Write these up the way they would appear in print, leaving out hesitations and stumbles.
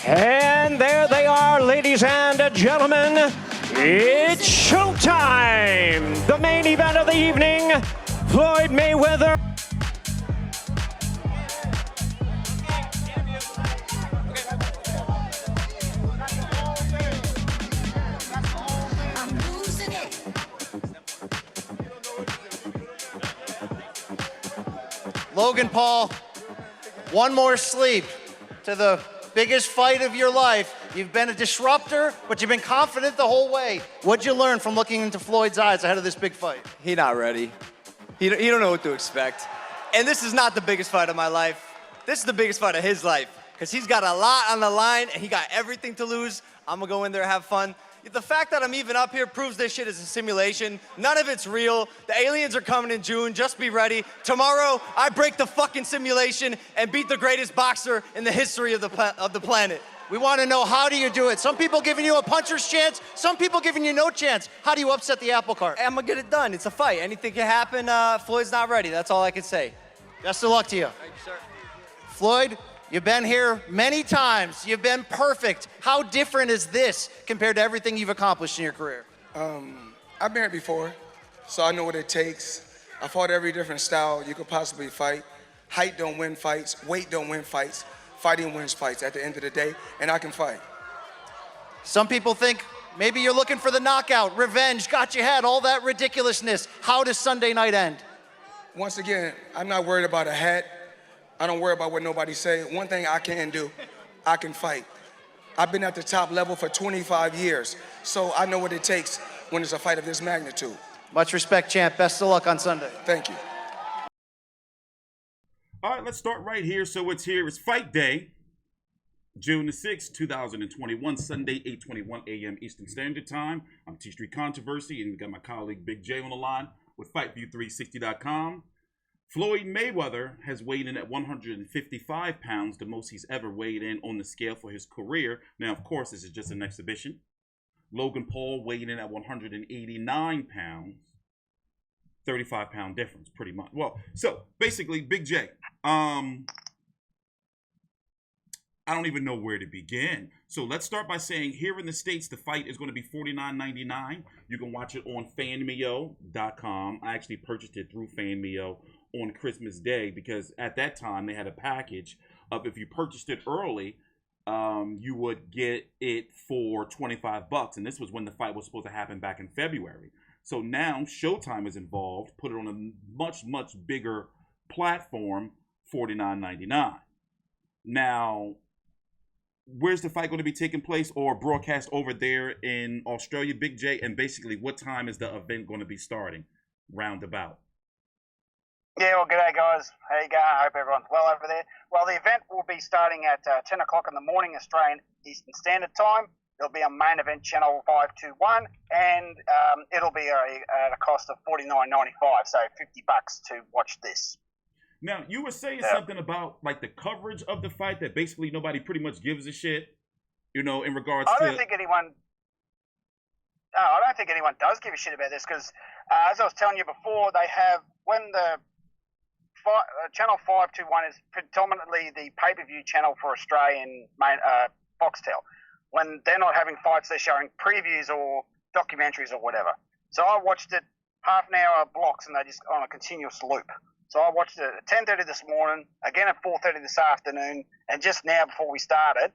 And there they are, ladies and gentlemen. It's showtime! The main event of the evening, Floyd Mayweather. Logan Paul, one more sleep to the biggest fight of your life. You've been a disruptor, but you've been confident the whole way. What'd you learn from looking into Floyd's eyes ahead of this big fight? He not ready. He don't know what to expect. And this is not the biggest fight of my life. This is the biggest fight of his life, because he's got a lot on the line, and he got everything to lose. I'm gonna go in there and have fun. The fact that I'm even up here proves this shit is a simulation. None of it's real. The aliens are coming in June. Just be ready. Tomorrow, I break the fucking simulation and beat the greatest boxer in the history of the planet. We want to know, how do you do it? Some people giving you a puncher's chance, some people giving you no chance. How do you upset the apple cart? I'm gonna get it done. It's a fight. Anything can happen. Floyd's not ready. That's all I can say. Best of luck to you. Thank you, sir. Floyd, you've been here many times. You've been perfect. How different is this compared to everything you've accomplished in your career? I've been here before, so I know what it takes. I fought every different style you could possibly fight. Height don't win fights, weight don't win fights. Fighting wins fights at the end of the day, and I can fight. Some people think maybe you're looking for the knockout, revenge, got you had, all that ridiculousness. How does Sunday night end? Once again, I'm not worried about a hat. I don't worry about what nobody say. One thing I can do, I can fight. I've been at the top level for 25 years, so I know what it takes when it's a fight of this magnitude. Much respect, champ. Best of luck on Sunday. Thank you. All right, let's start right here. So it's here. It's Fight Day, June the 6th, 2021, Sunday, 8:21 a.m. Eastern Standard Time. I'm TstreeT Controversy, and we got my colleague Big J on the line with FightView360.com. Floyd Mayweather has weighed in at 155 pounds, the most he's ever weighed in on the scale for his career. Now, of course, this is just an exhibition. Logan Paul weighed in at 189 pounds. 35-pound difference, pretty much. Well, so basically, Big J, I don't even know where to begin. So let's start by saying here in the States, the fight is going to be $49.99. You can watch it on fanmeo.com. I actually purchased it through Fanmeo on Christmas Day because at that time they had a package of, if you purchased it early, you would get it for $25. And this was when the fight was supposed to happen back in February. So now Showtime is involved, put it on a much, much bigger platform, $49.99. Now, where's the fight going to be taking place or broadcast over there in Australia, Big J? And basically, what time is the event going to be starting, roundabout? Yeah, well, g'day, guys. How you going? I hope everyone's well over there. Well, the event will be starting at 10 o'clock in the morning, Australian Eastern Standard Time. It'll be on main event channel 521, and it'll be at a cost of $49.95, so $50 to watch this. Now, you were saying something about like the coverage of the fight that basically nobody pretty much gives a shit, you know, in regards to. I don't think anyone does give a shit about this because, as I was telling you before, they have when the channel 521 is predominantly the pay-per-view channel for Australian Foxtel. When they're not having fights, they're showing previews or documentaries or whatever. So I watched it half an hour blocks, and they just on a continuous loop. So I watched it at 10:30 this morning, again at 4:30 this afternoon, and just now before we started,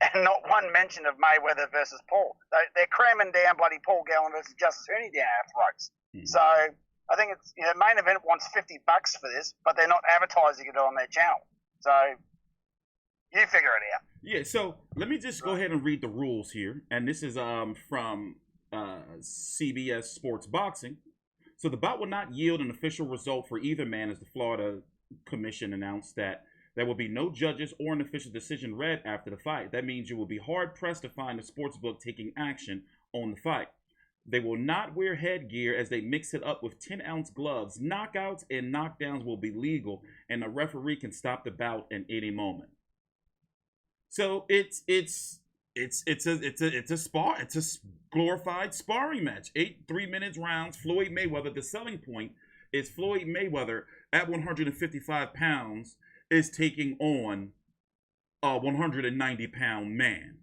and not one mention of Mayweather versus Paul. They're cramming down bloody Paul Gallen versus Justice Huni down our throats. So I think it's main event wants $50 for this, but they're not advertising it on their channel. So you figure it out. Yeah, so let me just go ahead and read the rules here. And this is from CBS Sports Boxing. So the bout will not yield an official result for either man, as the Florida Commission announced that there will be no judges or an official decision read after the fight. That means you will be hard-pressed to find a sportsbook taking action on the fight. They will not wear headgear as they mix it up with 10-ounce gloves. Knockouts and knockdowns will be legal, and the referee can stop the bout at any moment. So it's a glorified sparring match. 8 3-minute rounds. Floyd Mayweather. The selling point is Floyd Mayweather at 155 pounds is taking on a 190-pound man.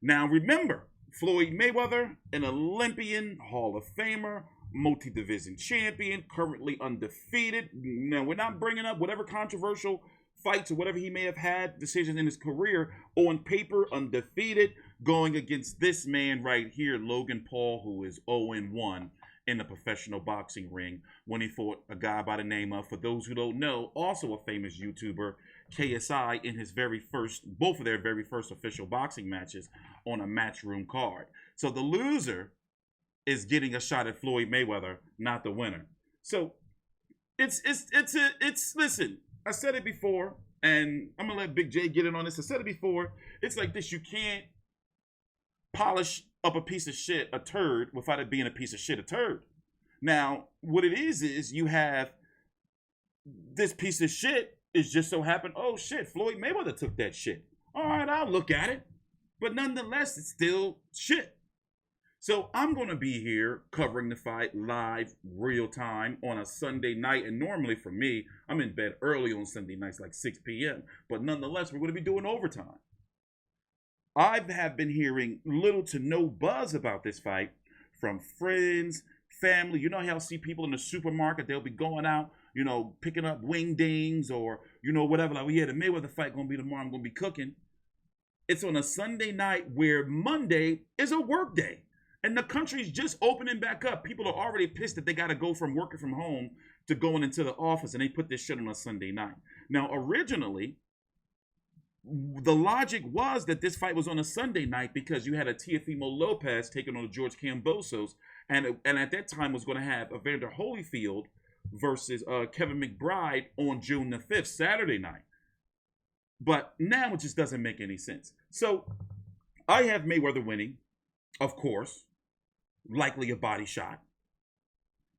Now remember, Floyd Mayweather, an Olympian, Hall of Famer, multi-division champion, currently undefeated. Now, we're not bringing up whatever controversial fights or whatever he may have had, decisions in his career. On paper, undefeated, going against this man right here, Logan Paul, who is 0-1 in the professional boxing ring when he fought a guy by the name of, for those who don't know, also a famous YouTuber, KSI, in his both of their very first official boxing matches on a Matchroom card. So the loser is getting a shot at Floyd Mayweather, not the winner. So it's listen, I said it before, and I'm gonna let Big J get in on this. I said it before. It's like this: you can't polish up a piece of shit, a turd, without it being a piece of shit, a turd. Now, what it is you have this piece of shit. Is just so happened, oh shit, Floyd Mayweather took that shit. All right, I'll look at it. But nonetheless, it's still shit. So I'm going to be here covering the fight live, real time, on a Sunday night. And normally for me, I'm in bed early on Sunday nights, like 6 p.m. But nonetheless, we're going to be doing overtime. I have been hearing little to no buzz about this fight from friends, family. You know how I see people in the supermarket, they'll be going out, you know, picking up wingdings or, you know, whatever. Like, well, yeah, the Mayweather fight going to be tomorrow. I'm going to be cooking. It's on a Sunday night where Monday is a work day. And the country's just opening back up. People are already pissed that they got to go from working from home to going into the office. And they put this shit on a Sunday night. Now, originally, the logic was that this fight was on a Sunday night because you had a Teofimo Lopez taking on George Kambosos. And at that time was going to have Evander Holyfield versus Kevin McBride on June the 5th, Saturday night. But now it just doesn't make any sense. So I have Mayweather winning, of course, likely a body shot.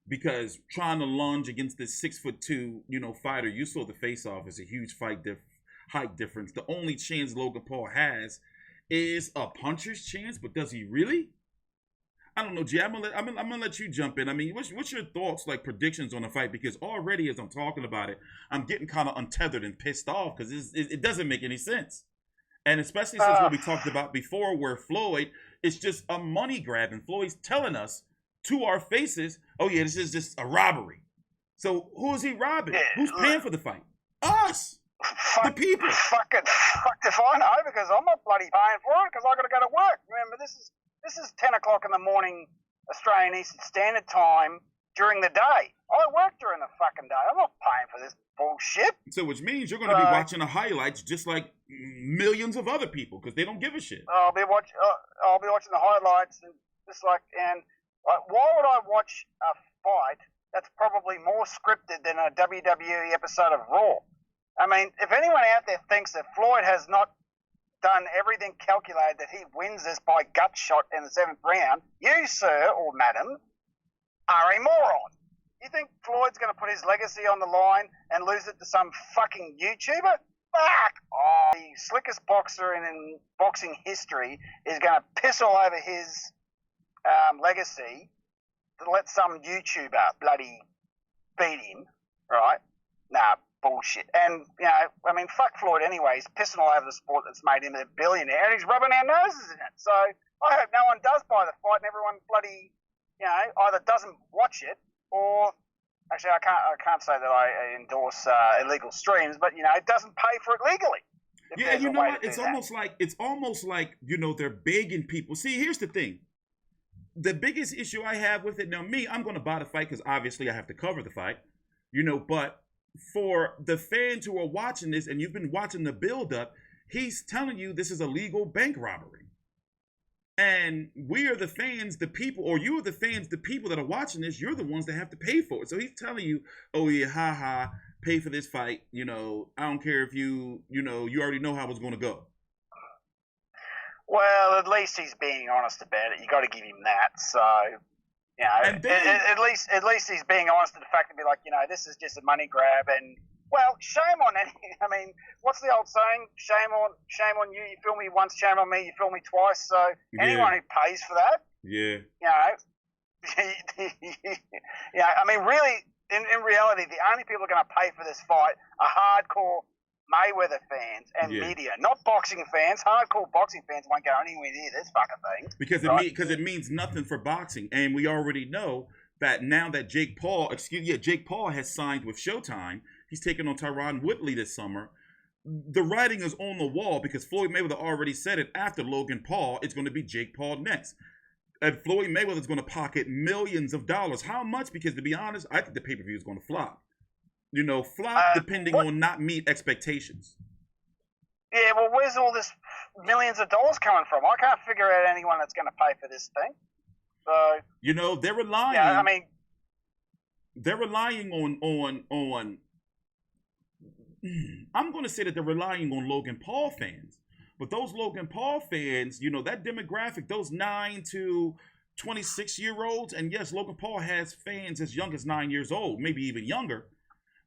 Because trying to lunge against this 6'2", you know, fighter, you saw the face-off is a huge height difference. The only chance Logan Paul has is a puncher's chance, but does he really? I don't know, Jay. I'm gonna let you jump in. I mean, what's your thoughts, like predictions on the fight? Because already, as I'm talking about it, I'm getting kind of untethered and pissed off because it doesn't make any sense. And especially since what we talked about before, where Floyd is just a money grab, and Floyd's telling us to our faces, "Oh yeah, this is just a robbery." So who is he robbing? Who's paying for the fight? Us, the people. Fuck if I know, because I'm not bloody paying for it because I got to go to work. Remember, this is 10 o'clock in the morning, Australian Eastern Standard Time during the day. I work during the fucking day. I'm not paying for this bullshit. So which means you're going to be watching the highlights just like millions of other people because they don't give a shit. I'll be watching the highlights and why would I watch a fight that's probably more scripted than a WWE episode of Raw? I mean, if anyone out there thinks that Floyd has not done everything calculated that he wins this by gut shot in the 7th round, you, sir or madam, are a moron. You think Floyd's going to put his legacy on the line and lose it to some fucking YouTuber? Fuck! Oh, the slickest boxer in boxing history is going to piss all over his legacy to let some YouTuber bloody beat him, right? Nah, bullshit. And, you know, I mean, fuck Floyd anyway. He's pissing all over the sport that's made him a billionaire, and he's rubbing our noses in it. So I hope no one does buy the fight and everyone bloody, you know, either doesn't watch it or... Actually, I can't say that I endorse illegal streams, but, you know, it doesn't pay for it legally. Yeah, you know what? It's almost like, you know, they're begging people. See, here's the thing. The biggest issue I have with it, now me, I'm going to buy the fight because obviously I have to cover the fight, you know, but for the fans who are watching this and you've been watching the build-up, he's telling you this is a legal bank robbery. And we are the fans, the people, or you are the fans, the people that are watching this, you're the ones that have to pay for it. So he's telling you, oh yeah, haha, pay for this fight. You know, I don't care if you already know how it's going to go. Well, at least he's being honest about it. You got to give him that. So, you know, at least he's being honest to the fact to be like, you know, this is just a money grab. And, well, shame on any. I mean, what's the old saying? Shame on you. You fool me once, shame on me. You fool me twice. So anyone who pays for that, yeah, you know, yeah. I mean, really, in reality, the only people going to pay for this fight are hardcore Mayweather fans and media, not boxing fans. Hardcore boxing fans won't go anywhere near this fucking thing. Because it means nothing for boxing, and we already know that now that Jake Paul has signed with Showtime. He's taking on Tyron Woodley this summer. The writing is on the wall because Floyd Mayweather already said it. After Logan Paul, it's going to be Jake Paul next. And Floyd Mayweather is going to pocket millions of dollars. How much? Because to be honest, I think the pay-per-view is going to flop. Depending on not meet expectations. Yeah, well, where's all this millions of dollars coming from? I can't figure out anyone that's going to pay for this thing. So they're relying. Yeah, I mean, they're relying on. I'm going to say that they're relying on Logan Paul fans, but those Logan Paul fans, that demographic, those 9 to 26-year-olds, and yes, Logan Paul has fans as young as 9 years old, maybe even younger.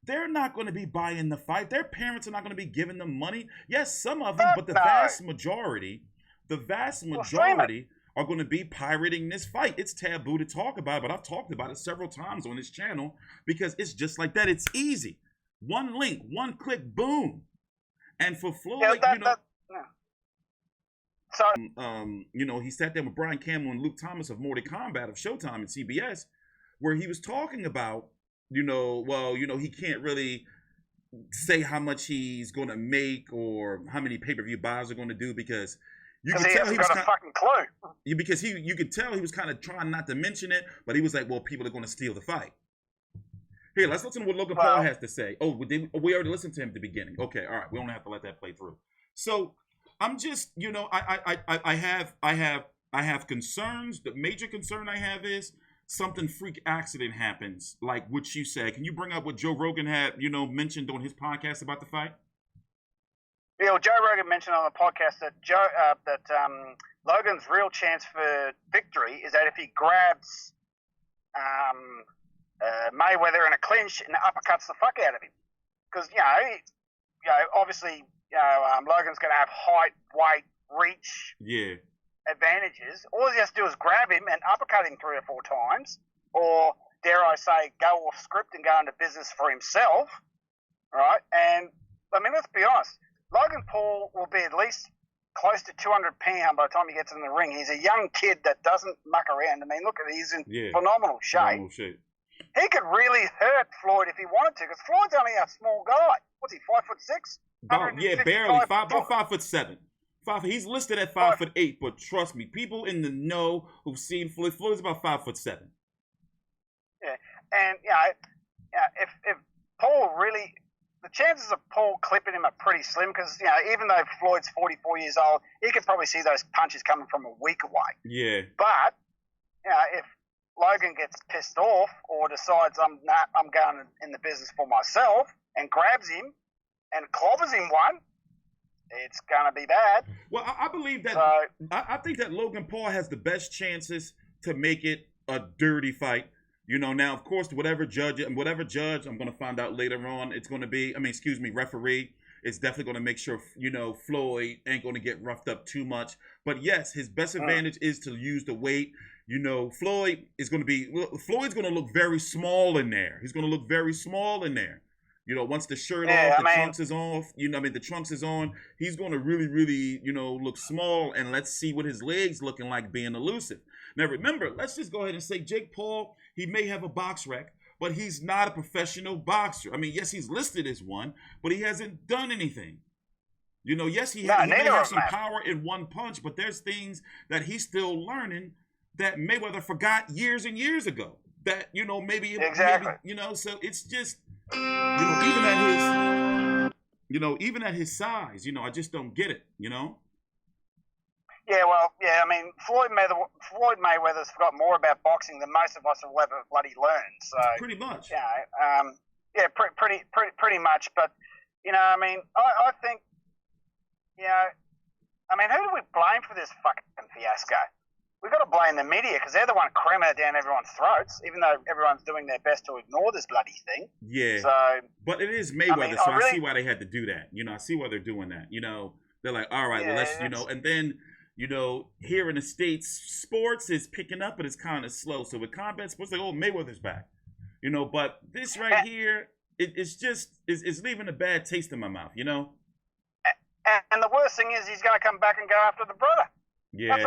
They're not going to be buying the fight. Their parents are not going to be giving them money. Yes, some of them, but the vast majority are going to be pirating this fight. It's taboo to talk about, but I've talked about it several times on this channel because it's just like that. It's easy. One link, one click, boom. And for Floyd, he sat there with Brian Campbell and Luke Thomas of Mortal Kombat of Showtime and CBS, where he was talking about, he can't really say how much he's going to make or how many pay-per-view buys are going to do because you can tell he was got a fucking clue. Because you could tell he was kind of trying not to mention it, but he was like, well, people are going to steal the fight. Here, let's listen to what Logan Paul has to say. Oh, we already listened to him at the beginning. Okay, all right, we don't have to let that play through. So I'm just, I have concerns. The major concern I have is something freak accident happens, like what you said. Can you bring up what Joe Rogan had, mentioned on his podcast about the fight? Yeah, well, Joe Rogan mentioned on the podcast that Logan's real chance for victory is that if he grabs Mayweather in a clinch and uppercuts the fuck out of him, because obviously Logan's going to have height, weight, reach, advantages. All he has to do is grab him and uppercut him 3 or 4 times, or dare I say, go off script and go into business for himself, right? And I mean, let's be honest, Logan Paul will be at least close to 200 pounds by the time he gets in the ring. He's a young kid that doesn't muck around. I mean, look at he's in phenomenal shape. He could really hurt Floyd if he wanted to, because Floyd's only a small guy. What's he, 5'6"? Barely. About 5'7". He's listed at 5'8", but trust me, people in the know who've seen Floyd's about 5'7". Yeah, and if Paul really, the chances of Paul clipping him are pretty slim, because even though Floyd's 44 years old, he could probably see those punches coming from a week away. Yeah. But if Logan gets pissed off or decides I'm going in the business for myself and grabs him and clobbers him one, it's gonna be bad. Well, I believe that. I think that Logan Paul has the best chances to make it a dirty fight. Now of course, whatever judge, I'm gonna find out later on. It's gonna be, referee is definitely gonna make sure Floyd ain't gonna get roughed up too much. But yes, his best advantage is to use the weight. Floyd's gonna look very small in there. He's gonna look very small in there. Once the shirt off, trunks is off, the trunks is on, he's going to really, really, look small, and let's see what his legs looking like being elusive. Now, remember, let's just go ahead and say Jake Paul, he may have a box rec, but he's not a professional boxer. I mean, yes, he's listed as one, but he hasn't done anything. Yes, he may have some power in one punch, but there's things that he's still learning that Mayweather forgot years and years ago. That, maybe, so it's just... even at his size, I just don't get it, Yeah, well, I mean, Floyd Mayweather's forgot more about boxing than most of us will ever bloody learn. So pretty much. Pretty much. But I think, who do we blame for this fucking fiasco? We've got to blame the media, because they're the one cramming it down everyone's throats, even though everyone's doing their best to ignore this bloody thing. Yeah. So, but it is Mayweather, I see why they had to do that. I see why they're doing that. They're like, all right, well, let's, and then, here in the States, sports is picking up, but it's kind of slow. So with combat sports, like, oh, Mayweather's back. But this right here, it's leaving a bad taste in my mouth, you know. And the worst thing is he's going to come back and go after the brother. Yeah. That's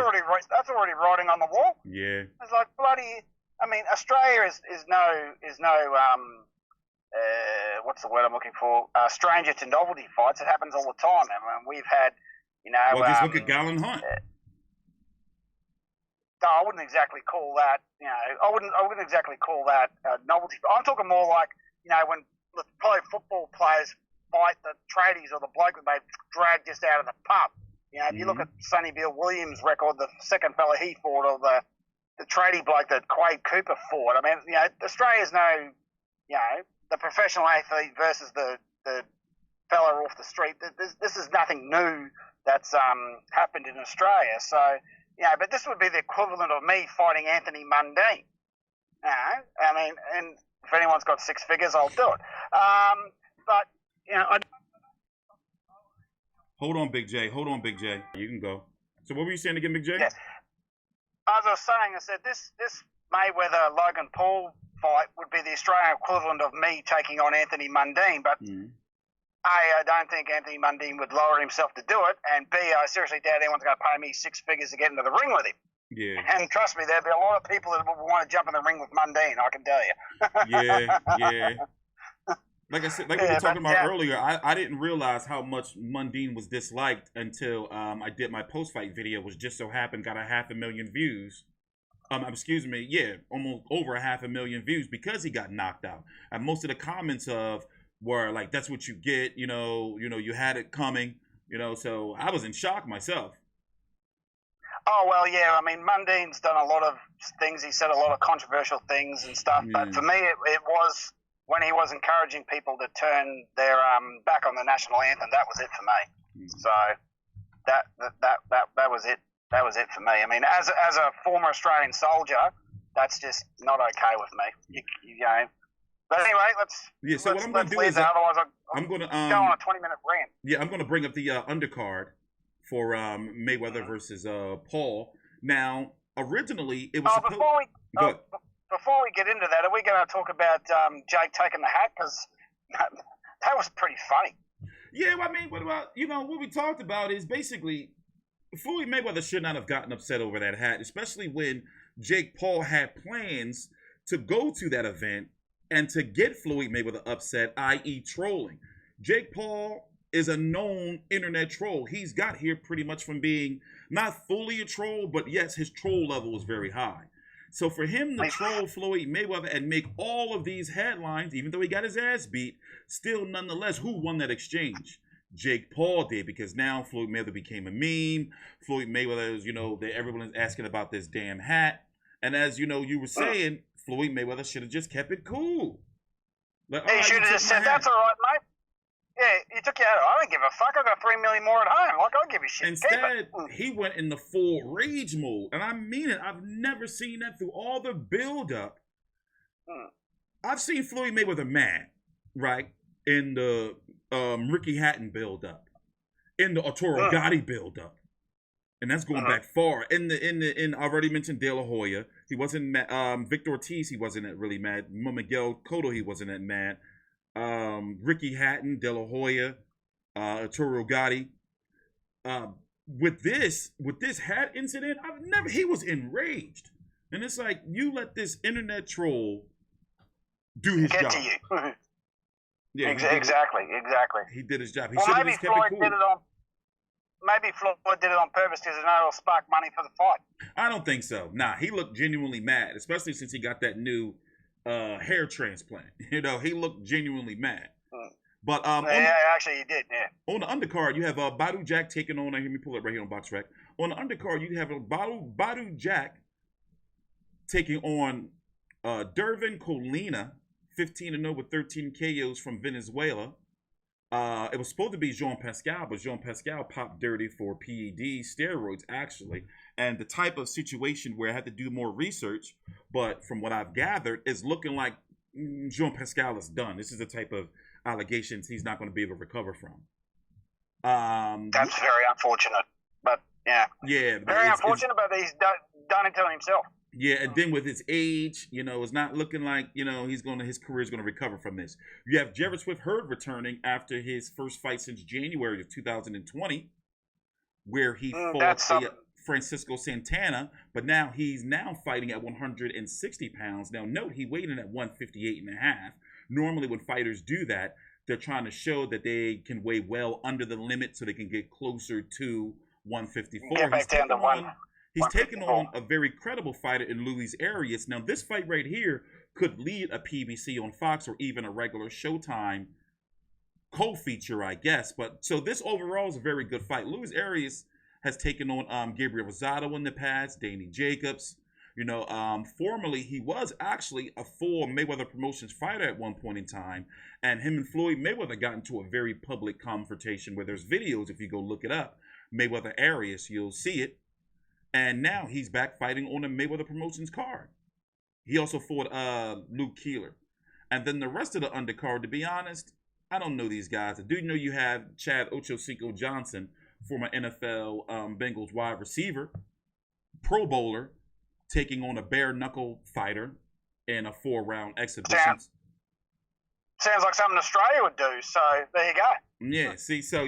already writing on the wall. Yeah. It's like bloody. I mean, Australia is no what's the word I'm looking for? Stranger to novelty fights. It happens all the time. I mean, we've had, you know. Well, just look at Gallon Hunt. No, I wouldn't exactly call that. You know, I wouldn't exactly call that novelty. I'm talking more like, you know, when the pro football players fight the tradies or the bloke that they drag just out of the pub. You know, if you look at Sonny Bill Williams' record, the second fella he fought, or the tradie bloke that Quade Cooper fought. I mean, you know, Australia's no, you know, the professional athlete versus the fella off the street. This is nothing new that's happened in Australia. So, you know, but this would be the equivalent of me fighting Anthony Mundine. You know, I mean, and if anyone's got six figures, I'll do it. But, you know, Hold on, Big J. You can go. So what were you saying again, Big J? Yeah. As I was saying, I said this Mayweather Logan Paul fight would be the Australian equivalent of me taking on Anthony Mundine, but A, I don't think Anthony Mundine would lower himself to do it, and B, I seriously doubt anyone's going to pay me six figures to get into the ring with him. Yeah. And trust me, there'll be a lot of people that will want to jump in the ring with Mundine, I can tell you. Yeah. Like I said, like we were talking about earlier, I didn't realize how much Mundine was disliked until I did my post-fight video, which just so happened got 500,000 views. Excuse me, almost over 500,000 views because he got knocked out. And most of the comments were like, "That's what you get," you know, you had it coming, you know. So I was in shock myself. Oh, well, yeah. I mean, Mundine's done a lot of things. He said a lot of controversial things and stuff. Yeah. But for me, it was when he was encouraging people to turn their back on the national anthem. That was it for me. So that was it. That was it for me. I mean, as a former Australian soldier, that's just not okay with me. You know. But anyway, what I'm going to do is otherwise I'm going to go on a 20-minute rant. Yeah, I'm going to bring up the undercard for Mayweather versus Paul. Now, originally it was before we get into that, are we going to talk about Jake taking the hat? Because that was pretty funny. Yeah, I mean, what we talked about is basically Floyd Mayweather should not have gotten upset over that hat, especially when Jake Paul had plans to go to that event and to get Floyd Mayweather upset, i.e. trolling. Jake Paul is a known internet troll. He's got here pretty much from being not fully a troll, but yes, his troll level is very high. So for him to troll Floyd Mayweather and make all of these headlines, even though he got his ass beat, still nonetheless, who won that exchange? Jake Paul did, because now Floyd Mayweather became a meme. Floyd Mayweather is, everyone is asking about this damn hat. And as you were saying, Floyd Mayweather should have just kept it cool. Like, he should have just said, "That's all right, mate. Yeah, you took your hat off. I don't give a fuck. I got 3 million more at home. Like, I don't give a shit." Instead, he went in the full rage mode. And I mean it. I've never seen that through all the build-up. I've seen Floyd Mayweather mad, right? In the Ricky Hatton build-up. In the Arturo Gotti build-up. And that's going back far. In I already mentioned De La Hoya. He wasn't mad. Victor Ortiz, he wasn't really mad. Miguel Cotto, he wasn't that mad. Ricky Hatton, De La Hoya, Arturo Gotti. With this hat incident, he was enraged. And it's like, you let this internet troll do his job. Get to you. Yeah, exactly. He did his job. He Well, should have maybe just kept it cool. Maybe Floyd did it on purpose because he knows it'll spark money for the fight. I don't think so. Nah, he looked genuinely mad, especially since he got that new hair transplant. He looked genuinely mad. But actually he did, yeah. On the undercard, you have Badu Jack taking on, let me pull it right here on BoxRec. On the undercard, you have Badu Jack taking on Dervin Colina, 15-0 with 13 KOs from Venezuela. It was supposed to be Jean Pascal, but Jean Pascal popped dirty for PED steroids, actually. And the type of situation where I had to do more research, but from what I've gathered, it's looking like Jean Pascal is done. This is the type of allegations he's not going to be able to recover from. That's very unfortunate, but yeah. Yeah. Very unfortunate, but he's done it to himself. Yeah, and then with his age, it's not looking like, his career is gonna recover from this. You have Jared Swift Hurd returning after his first fight since January of 2020, where he fought Francisco Santana, but now he's fighting at 160 pounds. Now note he weighed in at 158 and a half. Normally when fighters do that, they're trying to show that they can weigh well under the limit so they can get closer to 154. Get back down to He's taken on a very credible fighter in Luis Arias. Now, this fight right here could lead a PBC on Fox or even a regular Showtime co-feature, I guess. But so this overall is a very good fight. Luis Arias has taken on Gabriel Rosado in the past, Danny Jacobs. Formerly he was actually a full Mayweather Promotions fighter at one point in time, and him and Floyd Mayweather got into a very public confrontation where there's videos. If you go look it up, Mayweather Arias, you'll see it. And now he's back fighting on the Mayweather Promotions card. He also fought Luke Keeler. And then the rest of the undercard, to be honest, I don't know these guys. I do know you have Chad Ochocinco Johnson, former NFL Bengals wide receiver, Pro Bowler, taking on a bare knuckle fighter in a 4-round exhibition. Sounds like something Australia would do. So there you go. Yeah, see, so,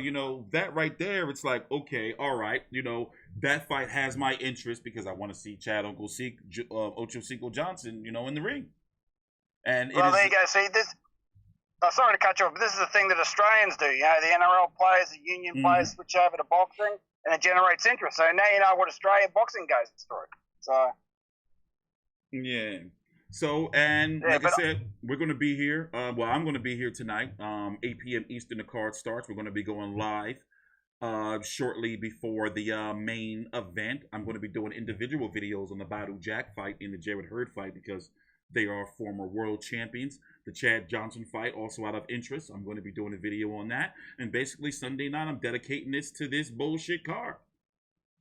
that right there, it's like, okay, all right, that fight has my interest because I want to see Chad Ochocinco Johnson, in the ring. And there you go. See, this. Sorry to cut you off, but this is the thing that Australians do. The NRL players, the union players switch over to boxing, and it generates interest. So now you know what Australian boxing goes through. So. Yeah. So, and like I said, we're going to be here. I'm going to be here tonight, 8 p.m. Eastern. The card starts. We're going to be going live shortly before the main event. I'm going to be doing individual videos on the Badu Jack fight and the Jared Hurd fight because they are former world champions. The Chad Johnson fight, also out of interest. I'm going to be doing a video on that. And basically, Sunday night, I'm dedicating this to this bullshit card.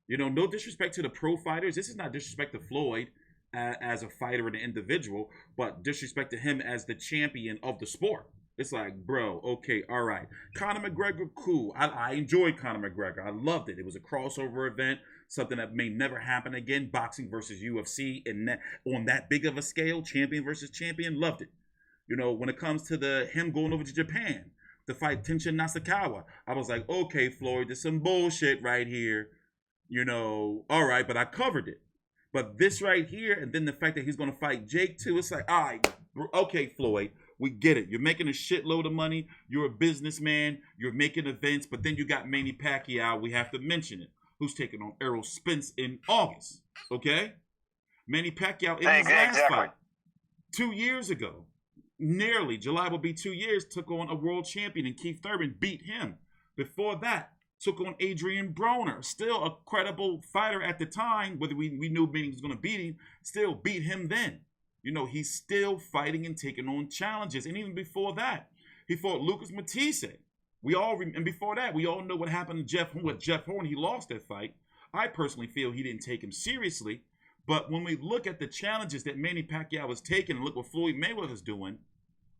No disrespect to the pro fighters. This is not disrespect to Floyd as a fighter and an individual, but disrespect to him as the champion of the sport. It's like, bro, okay, all right. Conor McGregor, cool. I enjoyed Conor McGregor. I loved it. It was a crossover event, something that may never happen again. Boxing versus UFC, and on that big of a scale, champion versus champion, loved it. When it comes to him going over to Japan to fight Tenshin Nasukawa, I was like, okay, Floyd, there's some bullshit right here. All right, but I covered it. But this right here, and then the fact that he's going to fight Jake too, it's like, all right, okay, Floyd, we get it. You're making a shitload of money. You're a businessman. You're making events. But then you got Manny Pacquiao, we have to mention it, who's taking on Errol Spence in August, okay? Manny Pacquiao in his last fight 2 years ago, nearly, July will be 2 years, took on a world champion in Keith Thurman, beat him. Before that, took on Adrian Broner, still a credible fighter at the time, whether we knew Manny was going to beat him, still beat him then. He's still fighting and taking on challenges. And even before that, he fought Lucas Matisse. And before that, we all know what happened to Jeff Horn. He lost that fight. I personally feel he didn't take him seriously. But when we look at the challenges that Manny Pacquiao has taken and look what Floyd Mayweather's doing,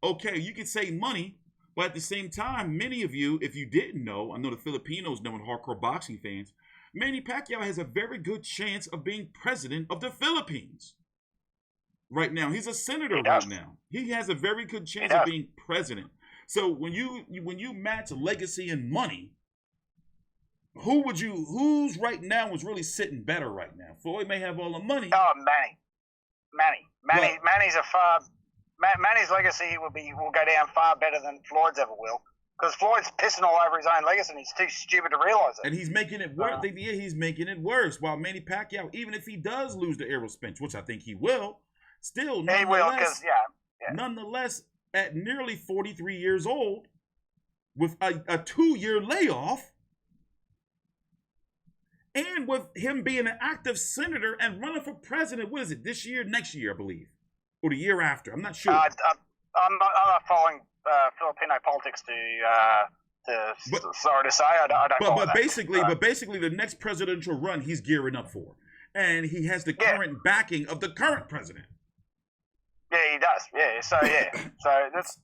okay, you could say money, but at the same time, many of you, if you didn't know, I know the Filipinos know and hardcore boxing fans, Manny Pacquiao has a very good chance of being president of the Philippines. Right now, he's a senator right now. He has a very good chance of being president. So when you match legacy and money, who's right now is really sitting better right now? Floyd may have all the money. Oh, Manny's Manny's legacy will go down far better than Floyd's ever will. Because Floyd's pissing all over his own legacy and he's too stupid to realize it. And he's making it worse. He's making it worse. While Manny Pacquiao, even if he does lose to Errol Spence, which I think he will, still, nonetheless, at nearly 43 years old, with a 2-year layoff, and with him being an active senator and running for president, what is it, this year, next year, I believe, or the year after? I'm not sure. I'm not following Filipino politics sorry to say, I don't. But basically, the next presidential run he's gearing up for, and he has the current backing of the current president. Yeah, he does. So that's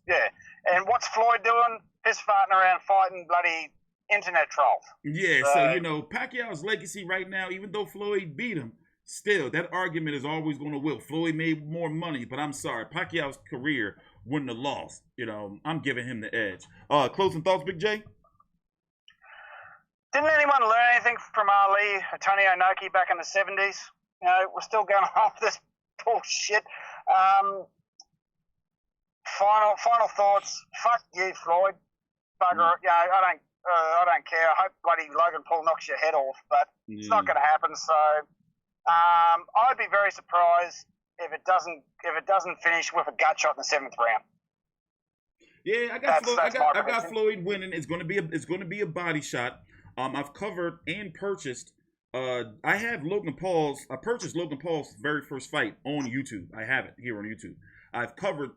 And what's Floyd doing? Piss farting around fighting bloody internet trolls. Yeah. So Pacquiao's legacy right now, even though Floyd beat him, Still, that argument is always going to win. Floyd made more money, but I'm sorry. Pacquiao's career wouldn't have lost. You know, I'm giving him the edge. Closing thoughts, Big J? Didn't anyone learn anything from Ali, Tony Inoki back in the 70s? You know, we're still going on with this bullshit. Final thoughts. Fuck you, Floyd. Bugger. You know, I don't care. I hope bloody Logan Paul knocks your head off, but it's not going to happen. So I'd be very surprised if it doesn't finish with a gut shot in the 7th round. Yeah, I got Floyd winning. It's going to be a body shot. I've covered and purchased. I purchased Logan Paul's very first fight on YouTube. I have it here on YouTube. I've covered,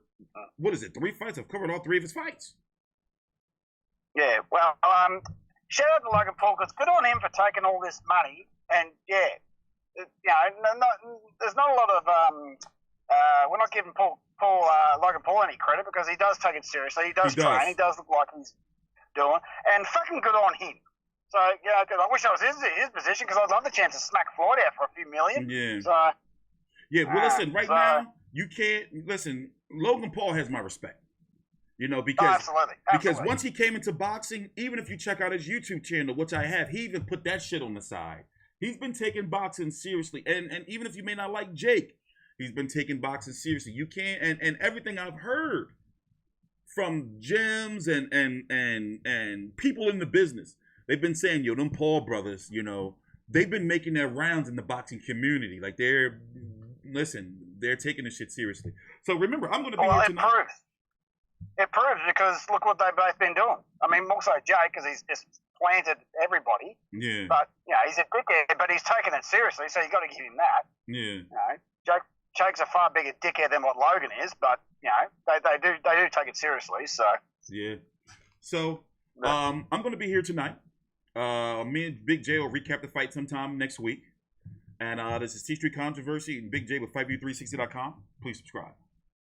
3 fights? I've covered all 3 of his fights. Yeah, well, shout out to Logan Paul, because good on him for taking all this money. And yeah, there's not a lot of we're not giving Logan Paul any credit, because he does take it seriously. He does train. He does look like he's doing, and fucking good on him. So yeah, I wish I was his position, because I'd love the chance to smack Floyd out for a few million. Yeah. So yeah. Well, listen. Now, you can't listen. Logan Paul has my respect. You know, because absolutely. Because once he came into boxing, even if you check out his YouTube channel, which I have, he even put that shit on the side. He's been taking boxing seriously, and even if you may not like Jake, he's been taking boxing seriously. You can't, and everything I've heard from gyms and people in the business, they've been saying, yo, them Paul brothers, you know, they've been making their rounds in the boxing community. Like they're taking this shit seriously. So remember, I'm going to be here tonight. It proves, because look what they've both been doing. I mean, more so Jake, because he's just planted everybody. Yeah. But, you know, he's a dickhead, but he's taking it seriously, so you've got to give him that. Yeah. You know, Jake's a far bigger dickhead than what Logan is, but, you know, they do take it seriously, so. Yeah. So, I'm going to be here tonight. Me and Big J will recap the fight sometime next week. And this is TstreeT Controversy and Big J with FightView360.com. Please subscribe.